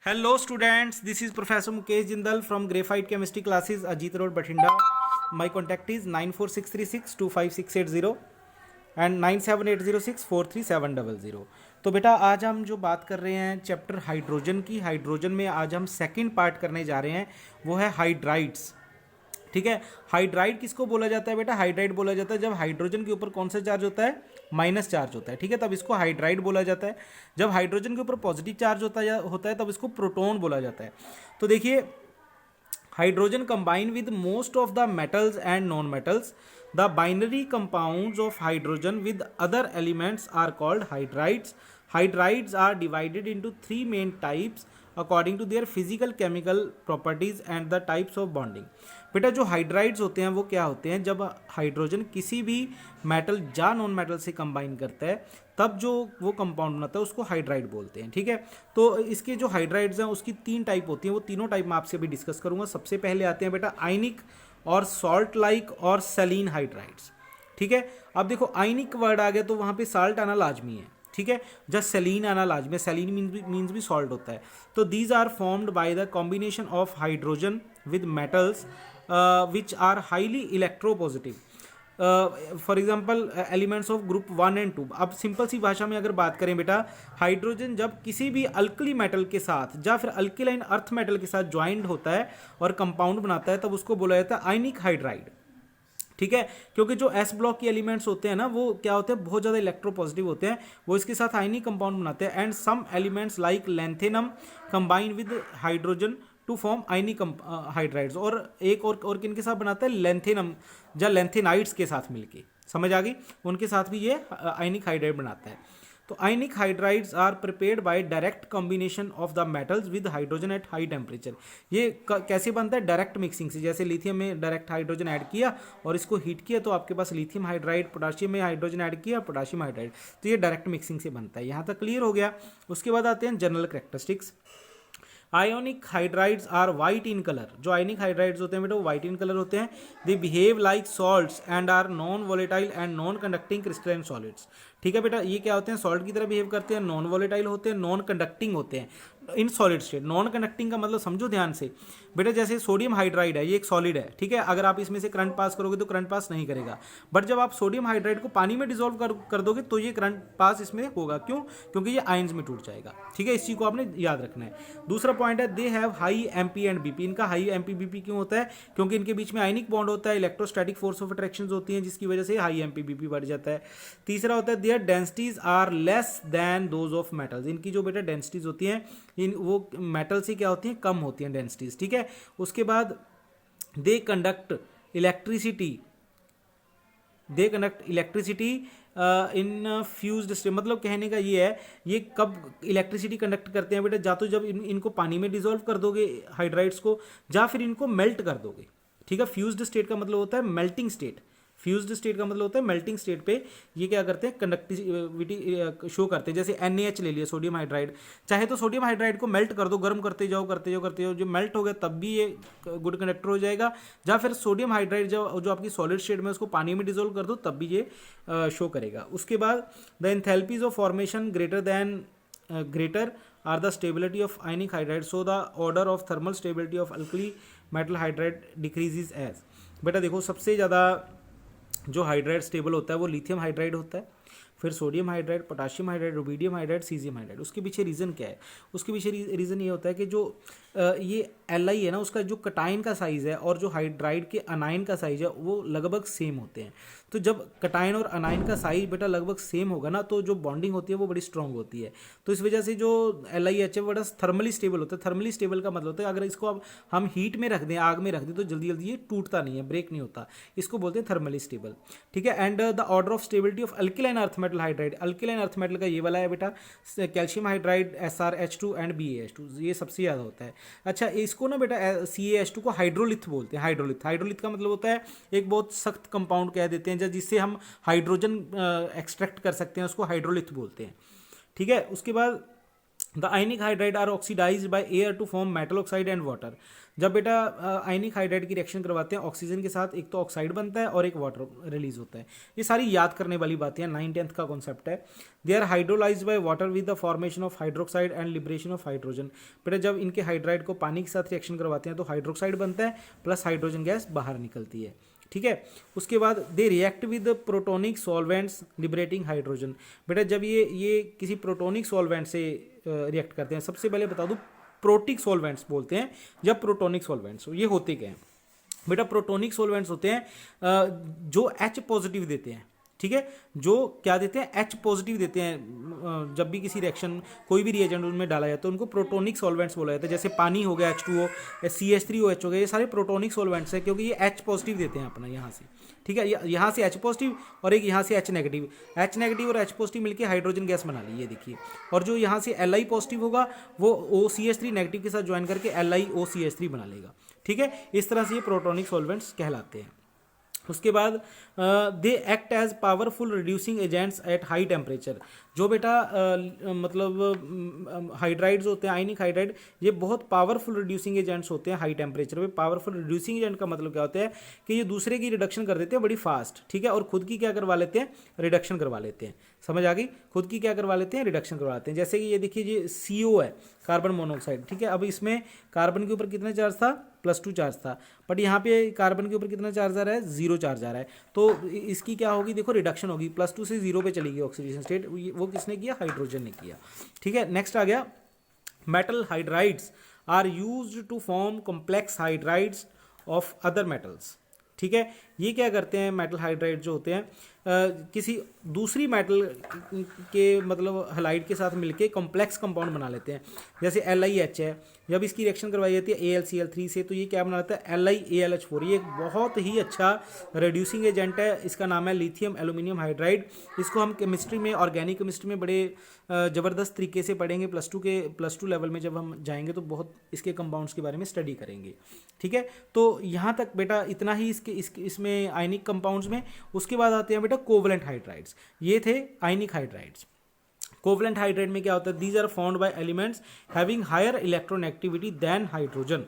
Hello students, this is Professor Mukesh Jindal from Graphite Chemistry classes, Ajit Road, Bathinda. My contact is 94636 and 97806 तो बेटा आज हम जो बात कर रहे हैं चैप्टर हाइड्रोजन की, हाइड्रोजन में आज हम सेकंड पार्ट करने जा रहे हैं, वो है हाइड्राइड्स। ठीक है, हाइड्राइड किसको बोला जाता है बेटा? हाइड्राइड बोला जाता है जब हाइड्रोजन के ऊपर कौन सा चार्ज होता है? माइनस चार्ज होता है। ठीक है, तब इसको हाइड्राइड बोला जाता है। जब हाइड्रोजन के ऊपर पॉजिटिव चार्ज होता है तब इसको प्रोटॉन बोला जाता है। तो देखिए, hydrogen combine with most of the metals and non metals. The binary compounds of hydrogen with other elements are called hydrides. Hydrides are divided into three main types according to their physical chemical properties and the types of bonding. बेटा जो hydrides होते हैं वो क्या होते हैं? जब hydrogen किसी भी मेटल या नॉन मेटल से कंबाइन करता है तब जो वो कंपाउंड बनाता है उसको हाइड्राइड बोलते हैं। ठीक है, तो इसके जो हाइड्राइड्स हैं उसकी तीन टाइप होती हैं, वो तीनों टाइप मैं आपसे अभी डिस्कस करूंगा। सबसे पहले आते हैं बेटा आयनिक और सॉल्ट लाइक और सेलीन हाइड्राइड्स। ठीक है, अब देखो आयनिक वर्ड आ गया तो वहाँ पे साल्ट आना लाजमी है। ठीक है, जस्ट सेलीन आना लाजमी है। सेलीन मीन्स भी सॉल्ट होता है। तो these are formed by the combination of hydrogen with metals which are highly electropositive. For example elements of group 1 and 2। अब सिंपल सी भाषा में अगर बात करें बेटा, हाइड्रोजन जब किसी भी अल्कली मेटल के साथ या फिर अल्किलाइन अर्थ मेटल के साथ ज्वाइंट होता है और कंपाउंड बनाता है तब उसको बोला जाता है आयनिक हाइड्राइड। ठीक है, क्योंकि जो एस ब्लॉक के एलिमेंट्स होते हैं ना वो क्या होते हैं? बहुत ज़्यादा इलेक्ट्रोपॉजिटिव होते हैं, वो इसके साथ आयनिक कंपाउंड बनाते हैं। And some elements like lanthanum combine with hydrogen to form ionic hydrides. और एक और किन के साथ बनाता है? लेंथेनम या लेंथेनाइड्स के साथ मिलके, समझ आ गई? उनके साथ भी ये आयनिक हाइड्राइड बनाता है। तो ionic hydrides are prepared by direct combination of the metals with hydrogen at high temperature. ये कैसे बनता है? डायरेक्ट मिक्सिंग से। जैसे लिथियम में डायरेक्ट हाइड्रोजन ऐड किया और इसको हीट किया तो आपके पास लिथियम हाइड्राइड, पोटाशियम में हाइड्रोजन ऐड किया, पोटाशियम हाइड्राइड। तो ये डायरेक्ट मिक्सिंग से बनता है। यहाँ तक क्लियर हो गया। उसके बाद आते हैं general characteristics. Ionic hydrides are white in colour. जो आयनिक हाइड्राइड्स होते हैं बेटा वो वाइट इन कलर होते हैं। They behave like salts and are non volatile and non conducting crystalline solids. ठीक है बेटा, ये क्या होते हैं? सॉल्ट की तरह बिहेव करते हैं, नॉन वोलेटाइल होते हैं, नॉन कंडक्टिंग होते हैं in solid state. Non conducting का मतलब समझो ध्यान से बेटा, जैसे सोडियम हाइड्राइड है, ये एक सॉलिड है। ठीक है, अगर आप इसमें से करंट पास करोगे तो करंट पास नहीं करेगा, बट जब आप सोडियम हाइड्राइड को पानी में डिजोल्व कर दोगे तो ये करंट पास इसमें होगा। क्यों? क्योंकि ये आयंस में टूट जाएगा। ठीक है, इस चीज को आपने याद रखना है। दूसरा पॉइंट है they have high MP and BP. इनका हाई एमपी बीपी क्यों होता है? क्योंकि इनके बीच में आयनिक बॉन्ड होता है, इलेक्ट्रोस्टैटिक फोर्स ऑफ अट्रैक्शन होती है जिसकी वजह से हाई एमपी बीपी बढ़ जाता है। तीसरा होता है their densities are less than those of metals. इनकी जो बेटा डेंसिटीज होती हैं इन वो मेटल से क्या होती हैं? कम होती हैं डेंसिटीज। ठीक है, उसके बाद they conduct electricity in fused state. मतलब कहने का ये है, ये कब इलेक्ट्रिसिटी कंडक्ट करते हैं बेटा? या तो जब इनको पानी में डिजोल्व कर दोगे हाइड्राइड्स को, या फिर इनको मेल्ट कर दोगे। ठीक है, फ्यूज्ड स्टेट का मतलब होता है मेल्टिंग स्टेट। फ्यूज्ड स्टेट का मतलब होता है मेल्टिंग स्टेट पे ये क्या करते हैं? कंडक्टिविटी शो करते हैं। जैसे NaH ले लिया, सोडियम हाइड्राइड। चाहे तो सोडियम हाइड्राइड को मेल्ट कर दो, गर्म करते जाओ जो मेल्ट हो गया तब भी ये गुड कंडक्टर हो जाएगा। या फिर सोडियम हाइड्राइड जो आपकी सॉलिड स्टेट में उसको पानी में डिजोल्व कर दो तब भी ये शो करेगा। उसके बाद the enthalpies of formation greater are the stability of ionic hydride, so the order of thermal stability of alkali metal hydride decreases as। बेटा देखो, सबसे ज़्यादा जो हाइड्राइड स्टेबल होता है वो लिथियम हाइड्राइड होता है, फिर sodium hydride, potassium hydride, rubidium hydride, caesium hydride. उसके पीछे रीज़न क्या है? उसके पीछे रीज़न ये होता है कि जो ये Li है ना, उसका जो कटाइन का साइज़ है और जो हाइड्राइड के अनाइन का साइज़ है वो लगभग सेम होते हैं। तो जब कटाइन और अनाइन का साइज बेटा लगभग सेम होगा ना तो जो बॉन्डिंग होती है वो बड़ी स्ट्रांग होती है। तो इस वजह से जो LiH है बड़ा थर्मली स्टेबल होता है। थर्मली स्टेबल का मतलब होता है अगर इसको अब हम हीट में रख दें, आग में रख दें, तो जल्दी जल्दी ये टूटता नहीं है, ब्रेक नहीं होता। इसको बोलते हैं थर्मली स्टेबल। ठीक है, and the order of stability of अल्किलाइन earth metal hydride. अल्किलाइन earth metal का ये वाला है बेटा calcium hydride, SrH2 and BaH2, ये सबसे ज़्यादा होता है। अच्छा, इसको ना बेटा CaH2 को हाइड्रोलिथ बोलते हैं। हाइड्रोलिथ का मतलब होता है एक बहुत सख्त कंपाउंड कह देते हैं जिससे हम हाइड्रोजन एक्सट्रैक्ट कर सकते हैं, उसको हाइड्रोलिथ बोलते हैं। ठीक है, उसके बाद the ionic hydride are oxidised by air to form metal oxide and water. जब बेटा आयनिक हाइड्राइड की रिएक्शन करवाते हैं ऑक्सीजन के साथ, एक तो ऑक्साइड बनता है और एक वाटर रिलीज होता है। ये सारी याद करने वाली बातें हैं, 9th-10th का कॉन्सेप्ट है। They are hydrolysed by water with the formation of hydroxide and liberation of hydrogen. बेटा जब इनके हाइड्राइड को पानी के साथ रिएक्शन करवाते हैं तो हाइड्रोक्साइड बनता है प्लस हाइड्रोजन गैस बाहर निकलती है। ठीक है, उसके बाद they react with protonic solvents liberating hydrogen. बेटा जब ये किसी प्रोटोनिक सॉल्वेंट से रिएक्ट करते हैं, सबसे पहले बता दूं प्रोटिक सॉल्वेंट्स बोलते हैं जब प्रोटोनिक सॉल्वेंट्स, ये होते क्या हैं बेटा? प्रोटोनिक सॉल्वेंट्स होते हैं जो H पॉजिटिव देते हैं। ठीक है, जो क्या देते हैं? H पॉजिटिव देते हैं। जब भी किसी रिएक्शन कोई भी रिएजेंट उनमें डाला जाए तो उनको प्रोटोनिक सॉल्वेंट्स बोला जाता है। जैसे पानी हो गया H2O, CH3OH हो गया, ये सारे प्रोटोनिक सॉल्वेंट्स हैं क्योंकि ये H पॉजिटिव देते हैं अपना यहाँ से। ठीक है, यहाँ से H पॉजिटिव और एक यहाँ से H नेगेटिव, H नेगेटिव और H पॉजिटिव मिलकर हाइड्रोजन गैस बना ली, ये देखिए। और जो यहाँ से Li पॉजिटिव होगा वो OCH3 नेगेटिव के साथ ज्वाइन करके LiOCH3 बना लेगा। ठीक है, इस तरह से ये प्रोटोनिक सॉल्वेंट्स कहलाते हैं। उसके बाद they act as powerful reducing agents at high temperature. जो बेटा मतलब हाइड्राइड्स होते हैं, आयनिक हाइड्राइड, ये बहुत पावरफुल रिड्यूसिंग एजेंट्स होते हैं हाई टेम्परेचर पे। पावरफुल रिड्यूसिंग एजेंट का मतलब क्या होता है कि ये दूसरे की रिडक्शन कर देते हैं बड़ी फास्ट। ठीक है, और खुद की क्या करवा लेते हैं? रिडक्शन करवा लेते हैं। समझ आ गई? खुद की क्या करवा लेते हैं? रिडक्शन करवा लेते हैं। जैसे कि ये देखिए, ये CO है, कार्बन मोनोऑक्साइड। ठीक है, अब इसमें कार्बन के ऊपर कितना चार्ज था? +2 चार्ज था, बट यहाँ पे कार्बन के ऊपर कितना चार्ज आ रहा है? 0 चार्ज आ रहा है। तो इसकी क्या होगी? देखो रिडक्शन होगी, +2 से 0 पे चली गई ऑक्सीडेशन स्टेट। वो किसने किया? हाइड्रोजन ने किया। ठीक है, नेक्स्ट आ गया metal hydrides are used to form complex hydrides of other metals. ठीक है, ये क्या करते हैं? मेटल हाइड्राइड जो होते हैं किसी दूसरी मेटल के मतलब हलाइड के साथ मिलके कॉम्प्लेक्स कंपाउंड बना लेते हैं। जैसे LiH है, जब इसकी रिएक्शन करवाई जाती है AlCl3 से तो ये क्या बना लेता है? LiAlH4। ये एक बहुत ही अच्छा रिड्यूसिंग एजेंट है, इसका नाम है लिथियम एल्यूमिनियम हाइड्राइड। इसको हम केमिस्ट्री में, ऑर्गेनिक केमिस्ट्री में बड़े ज़बरदस्त तरीके से पढ़ेंगे। +2 लेवल में जब हम जाएंगे तो बहुत इसके कंपाउंड्स के बारे में स्टडी करेंगे। ठीक है, तो यहाँ तक बेटा इतना ही इसमें आयनिक कंपाउंड्स में। उसके बाद आते हैं बेटा कोवलेंट हाइड्राइड्स। ये थे आयनिक हाइड्राइड्स। कोवलेंट हाइड्राइड में क्या होता है? These are found by elements having higher electronegativity than hydrogen,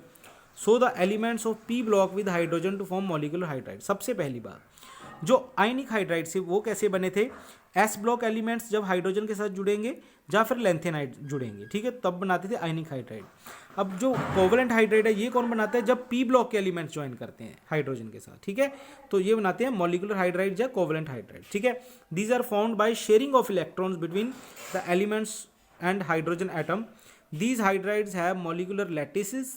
so the elements of p block with hydrogen to form molecular hydride. सबसे पहली बात, जो आयनिक हाइड्राइड से वो कैसे बने थे? S ब्लॉक एलिमेंट्स जब हाइड्रोजन के साथ जुड़ेंगे या फिर लेंथेनाइड जुड़ेंगे, ठीक है, तब बनाते थे आयनिक हाइड्राइड। अब जो कोवलेंट हाइड्राइड है ये कौन बनाता है? जब p ब्लॉक के एलिमेंट्स ज्वाइन करते हैं हाइड्रोजन के साथ। ठीक है, तो ये बनाते हैं मॉलिक्यूलर हाइड्राइड या कोवलेंट हाइड्राइड। ठीक है, these are found by sharing of electrons between the elements and hydrogen atom. These hydrides have molecular lattices,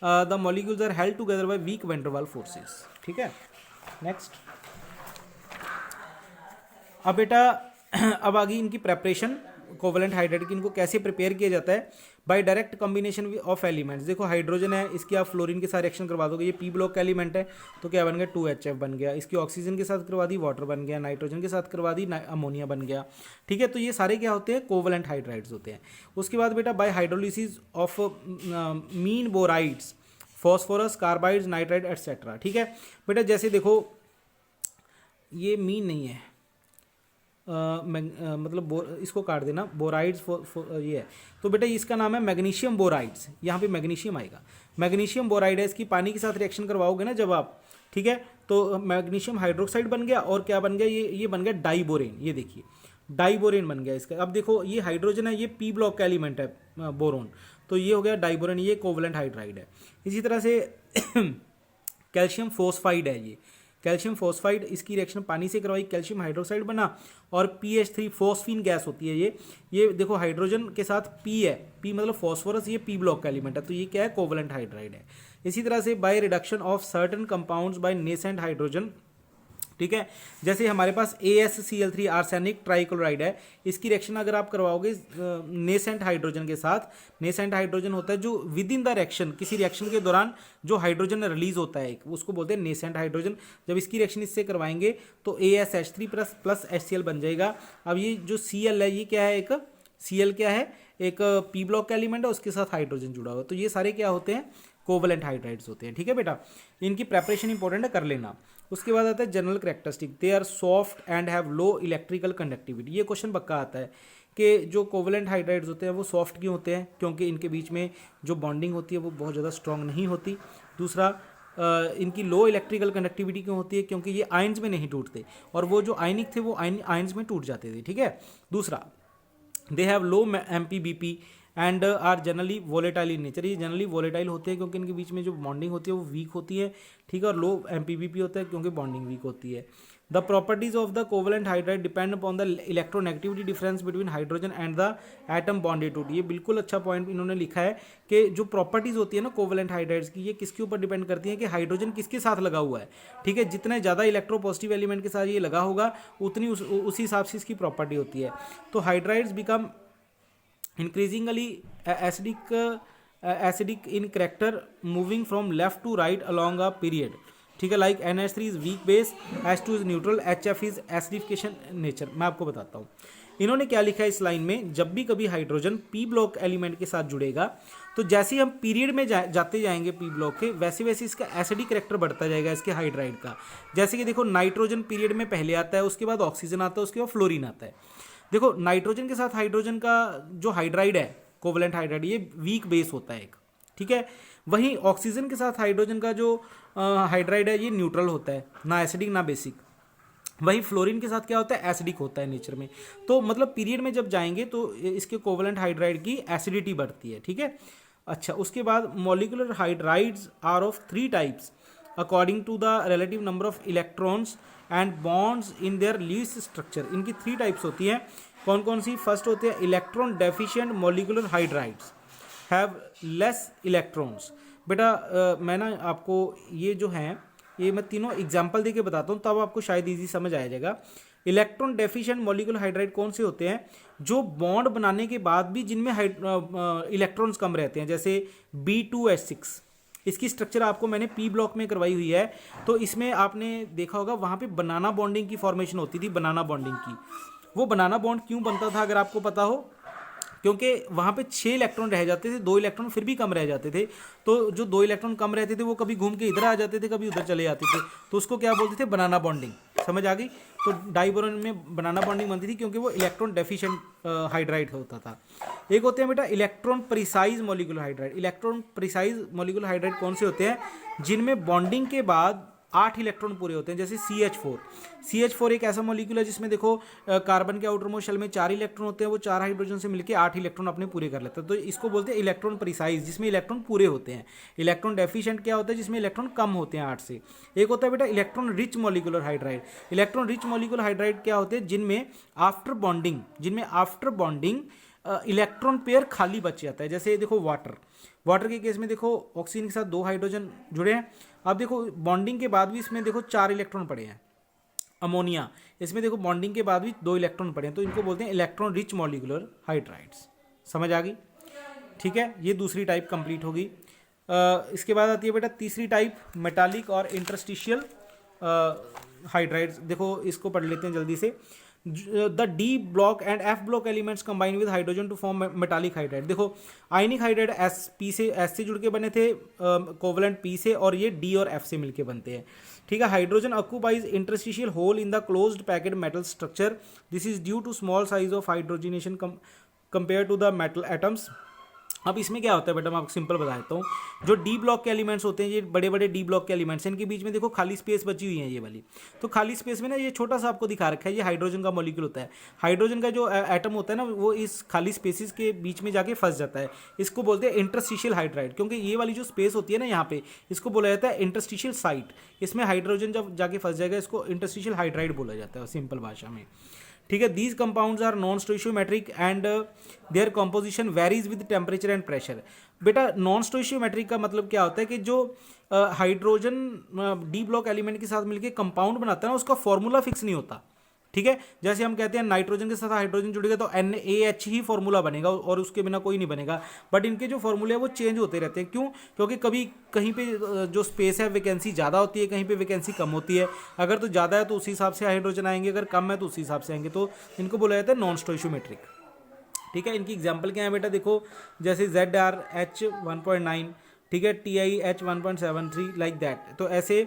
the molecules are held together by weak van der Waals forces. ठीक है, next. अब बेटा अब आ गई इनकी preparation covalent hydride की। इनको कैसे प्रिपेयर किया जाता है? By direct combination of elements. देखो हाइड्रोजन है, इसकी आप फ्लोरीन के साथ रिएक्शन करवा दोगे, ये p ब्लॉक का एलिमेंट है तो क्या बन गया? 2HF बन गया। इसकी ऑक्सीजन के साथ करवा दी, वाटर बन गया। नाइट्रोजन के साथ करवा दी, अमोनिया बन गया। ठीक है, तो ये सारे क्या होते हैं? कोवलेंट हाइड्राइड्स होते हैं। उसके बाद बेटा bye hydrolysis of mean borides, phosphorus, carbides, nitride etcetera. ठीक है बेटा, जैसे देखो ये मीन नहीं है, मतलब इसको काट देना, बोराइड्स ये है, तो बेटा इसका नाम है मैग्नीशियम बोराइड्स। यहाँ पे मैग्नीशियम आएगा, मैग्नीशियम बोराइड है। इसकी पानी के साथ रिएक्शन करवाओगे ना जब आप, ठीक है, तो मैग्नीशियम हाइड्रोक्साइड बन गया और क्या बन गया? ये बन गया डाइबोरेन। ये देखिए डाइबोरेन बन गया इसका। अब देखो ये हाइड्रोजन है, ये p ब्लॉक का एलिमेंट है बोरोन, तो ये हो गया डाइबोरेन, ये कोवलेंट हाइड्राइड है। इसी तरह से कैल्शियम फोस्फाइड है, ये कैल्शियम फोस्फाइड, इसकी रिएक्शन पानी से करवाई, कैल्शियम हाइड्रोक्साइड बना और PH3 फॉस्फीन गैस होती है। ये देखो हाइड्रोजन के साथ P है, P मतलब फॉस्फोरस, ये p ब्लॉक का एलिमेंट है, तो ये क्या है? कोवलेंट हाइड्राइड है। इसी तरह से by reduction of certain compounds by nascent hydrogen, ठीक है, जैसे हमारे पास AsCl3 आर्सेनिक ट्राइक्लोराइड है, इसकी रिएक्शन अगर आप करवाओगे नेसेंट हाइड्रोजन के साथ, नेसेंट हाइड्रोजन होता है जो विद इन द रिएक्शन, किसी रिएक्शन के दौरान जो हाइड्रोजन रिलीज होता है उसको बोलते हैं नेसेंट हाइड्रोजन। जब इसकी रिएक्शन इससे करवाएंगे तो AsH3 प्लस HCl बन जाएगा। अब ये जो Cl है, ये क्या है? एक Cl क्या है? एक p ब्लॉक का एलिमेंट है, उसके साथ हाइड्रोजन जुड़ा हुआ, तो ये सारे क्या होते हैं? कोवलेंट हाइड्राइड्स होते हैं। ठीक है बेटा, इनकी प्रेपरेशन इंपॉर्टेंट है, कर लेना। उसके बाद आता है general characteristic, they are soft and have low electrical conductivity. ये क्वेश्चन पक्का आता है कि जो कोवलेंट हाइड्राइड्स होते हैं वो सॉफ्ट क्यों होते हैं, क्योंकि इनके बीच में जो बॉन्डिंग होती है वो बहुत ज़्यादा स्ट्रॉन्ग नहीं होती। दूसरा, इनकी लो इलेक्ट्रिकल कंडक्टिविटी क्यों होती है, क्योंकि ये आयंस में नहीं टूटते, और वो जो आयनिक थे वो आयंस में टूट जाते थे, ठीक है। दूसरा, they have low MPBP and are generally volatile in nature, ये जनरली वोलेटाइल होते हैं क्योंकि इनके बीच में जो बॉन्डिंग होती है वो वीक होती है, ठीक है। और लो MPBP होता है क्योंकि बॉन्डिंग वीक होती है। The properties of the covalent hydride depend upon the electronegativity difference between hydrogen and the atom bonded to. ये बिल्कुल अच्छा पॉइंट इन्होंने लिखा है कि जो प्रॉपर्टीज होती है ना कोवलेंट हाइड्राइड्स की, ये किसके ऊपर डिपेंड करती है कि हाइड्रोजन किसके साथ लगा हुआ है, ठीक है। जितने ज़्यादा इलेक्ट्रोपॉजिटिव एलिमेंट के साथ ये लगा होगा उतनी उसी हिसाब से इसकी प्रॉपर्टी होती है। तो hydrides become increasingly acidic in character moving from left to right along a period, ठीक है। Like NH3 is weak base, H2 is neutral, HF is acidification nature. मैं आपको बताता हूँ इन्होंने क्या लिखा है इस लाइन में, जब भी कभी हाइड्रोजन P ब्लॉक एलिमेंट के साथ जुड़ेगा तो जैसे ही हम पीरियड में जाते जाएंगे P ब्लॉक के, वैसे वैसे इसका एसिडिक करेक्टर बढ़ता जाएगा इसके हाइड्राइड का। जैसे कि देखो नाइट्रोजन पीरियड में पहले आता है, उसके बाद ऑक्सीजन आता है, उसके बाद फ्लोरीन आता है। देखो नाइट्रोजन के साथ हाइड्रोजन का जो हाइड्राइड है कोवलेंट हाइड्राइड, ये वीक बेस होता है एक, ठीक है। वहीं ऑक्सीजन के साथ हाइड्रोजन का जो हाइड्राइड है ये न्यूट्रल होता है, ना एसिडिक ना बेसिक। वहीं फ्लोरीन के साथ क्या होता है, एसिडिक होता है नेचर में। तो मतलब पीरियड में जब जाएंगे तो इसके कोवलेंट हाइड्राइड की एसिडिटी बढ़ती है, ठीक है। अच्छा, उसके बाद molecular hydrides are of 3 types according to the relative number of electrons and bonds in their least structure. इनकी 3 टाइप्स होती हैं। कौन कौन सी? फर्स्ट होते हैं electron deficient molecular hydrides have less electrons. बेटा मैं ना आपको ये जो हैं ये मैं तीनों एग्जाम्पल देके बताता हूँ, तब आपको शायद इजी समझ आ जाएगा। इलेक्ट्रॉन डेफिशिएंट मॉलिक्यूलर हाइड्राइड कौन से होते हैं? जो बॉन्ड बनाने के बाद भी जिनमें इलेक्ट्रॉन्स कम रहते हैं, जैसे B2H6। इसकी स्ट्रक्चर आपको मैंने P ब्लॉक में करवाई हुई है, तो इसमें आपने देखा होगा वहाँ पे बनाना बॉन्डिंग की फॉर्मेशन होती थी, बनाना बॉन्डिंग की। वो बनाना बॉन्ड क्यों बनता था अगर आपको पता हो? क्योंकि वहाँ पे 6 इलेक्ट्रॉन रह जाते थे, 2 इलेक्ट्रॉन फिर भी कम रह जाते थे। तो जो 2 इलेक्ट्रॉन कम रहते थे वो कभी घूम के इधर आ जाते थे, कभी उधर चले जाते थे, तो उसको क्या बोलते थे? बनाना बॉन्डिंग। समझ आ गई? तो डाइबोरॉन में बनाना बॉन्डिंग बनती थी क्योंकि वो इलेक्ट्रॉन डेफिशिएंट हाइड्राइड होता था। एक होते हैं बेटा electron precise molecular hydride. Electron precise molecular hydride कौन से होते हैं? जिनमें बॉन्डिंग के बाद 8 इलेक्ट्रॉन पूरे होते हैं, जैसे CH4। CH4 एक ऐसा मॉलिक्यूल है जिसमें देखो कार्बन के आउटर मोस्ट शेल में 4 इलेक्ट्रॉन होते हैं, वो 4 हाइड्रोजन से मिलकर 8 इलेक्ट्रॉन अपने पूरे कर लेता है। तो इसको बोलते हैं इलेक्ट्रॉन प्रिसाइज, जिसमें इलेक्ट्रॉन पूरे होते हैं। इलेक्ट्रॉन डेफिशिएंट क्या होता है? जिसमें इलेक्ट्रॉन कम होते हैं 8 से। एक होता है बेटा electron rich molecular hydride. Electron rich molecular hydride क्या होते हैं? जिनमें आफ्टर बॉन्डिंग इलेक्ट्रॉन पेयर खाली बच जाता है। जैसे देखो वाटर के केस में देखो ऑक्सीजन के साथ 2 हाइड्रोजन जुड़े हैं। अब देखो बॉन्डिंग के बाद भी इसमें देखो 4 इलेक्ट्रॉन पड़े हैं। अमोनिया, इसमें देखो बॉन्डिंग के बाद भी 2 इलेक्ट्रॉन पड़े हैं, तो इनको बोलते हैं इलेक्ट्रॉन रिच मॉलिक्यूलर हाइड्राइड्स। समझ आ गई? ठीक है, ये दूसरी टाइप कंप्लीट होगी। इसके बाद आती है बेटा तीसरी टाइप, मेटालिक और इंटरस्टिशियल हाइड्राइड्स। देखो इसको पढ़ लेते हैं जल्दी से। The D block and F block elements combine with hydrogen to form metallic hydride. देखो आयनिक हाइड्राइड S से जुड़ के बने थे, कोवलेंट P से, और ये D और F से मिलके बनते हैं। ठीक है, hydrogen occupies interstitial hole in the closed packed metal structure. This is due to small size of hydrogenation compare to the metal atoms. अब इसमें क्या होता है बेटा, मैं आपको सिंपल बता देता हूँ। जो डी ब्लॉक के एलिमेंट्स होते हैं, ये बड़े बड़े डी ब्लॉक के एलिमेंट्स हैं, इनके बीच में देखो खाली स्पेस बची हुई है ये वाली। तो खाली स्पेस में ना ये छोटा सा आपको दिखा रखा है, ये हाइड्रोजन का मॉलिक्यूल होता है। हाइड्रोजन का जो एटम होता है ना, वो इस खाली स्पेसिस के बीच में जाके फंस जाता है। इसको बोलते हैं इंटरस्टिशियल हाइड्राइड, क्योंकि ये वाली जो स्पेस होती है ना यहाँ पे, इसको बोला जाता है इंटरस्टिशियल साइट। इसमें हाइड्रोजन जब जाके फंस जाएगा, इसको इंटरस्टिशियल हाइड्राइड बोला जाता है सिंपल भाषा में। ठीक है, these compounds are non stoichiometric and their composition varies with temperature and pressure. बेटा नॉन स्टोइशियोमेट्रिक का मतलब क्या होता है कि जो हाइड्रोजन डी ब्लॉक एलिमेंट के साथ मिलकर कंपाउंड बनाता है ना, उसका फॉर्मूला फिक्स नहीं होता। ठीक है, जैसे हम कहते हैं नाइट्रोजन के साथ हाइड्रोजन जुड़ेगा तो NaH ही फॉर्मूला बनेगा और उसके बिना कोई नहीं बनेगा। बट इनके जो फॉर्मूले हैं वो चेंज होते रहते हैं। क्यों? क्योंकि कभी कहीं पे जो स्पेस है वैकेंसी ज़्यादा होती है, कहीं पे वैकेंसी कम होती है। अगर तो ज़्यादा है तो उसी हिसाब से हाइड्रोजन आएंगे, अगर कम है तो उसी हिसाब से आएंगे। तो इनको बोला जाता है नॉन स्टोइशियोमेट्रिक। ठीक है, इनकी एग्जाम्पल क्या है बेटा, देखो जैसे ZrH 1.9, ठीक है, TiH 1.73 लाइक दैट। तो ऐसे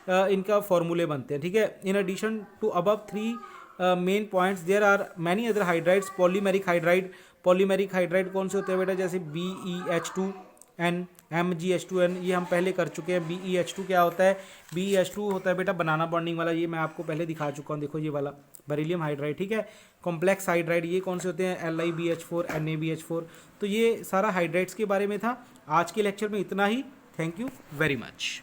इनका फॉर्मूले बनते हैं। ठीक है, in addition to above 3 main points, there are many other hydrides. Polymeric hydride, polymeric hydride कौन से होते हैं बेटा, जैसे BeH2N, MgH2N, ये हम पहले कर चुके हैं। BeH2 क्या होता है, BeH2 होता है बेटा बनाना बॉन्डिंग वाला, ये मैं आपको पहले दिखा चुका हूँ, देखो ये वाला बेरिलियम हाइड्राइड, ठीक है। कॉम्प्लेक्स हाइड्राइड ये कौन से होते हैं, LiBH4, NaBH4। तो ये सारा हाइड्राइड्स के बारे में था। आज के लेक्चर में इतना ही। Thank you very much.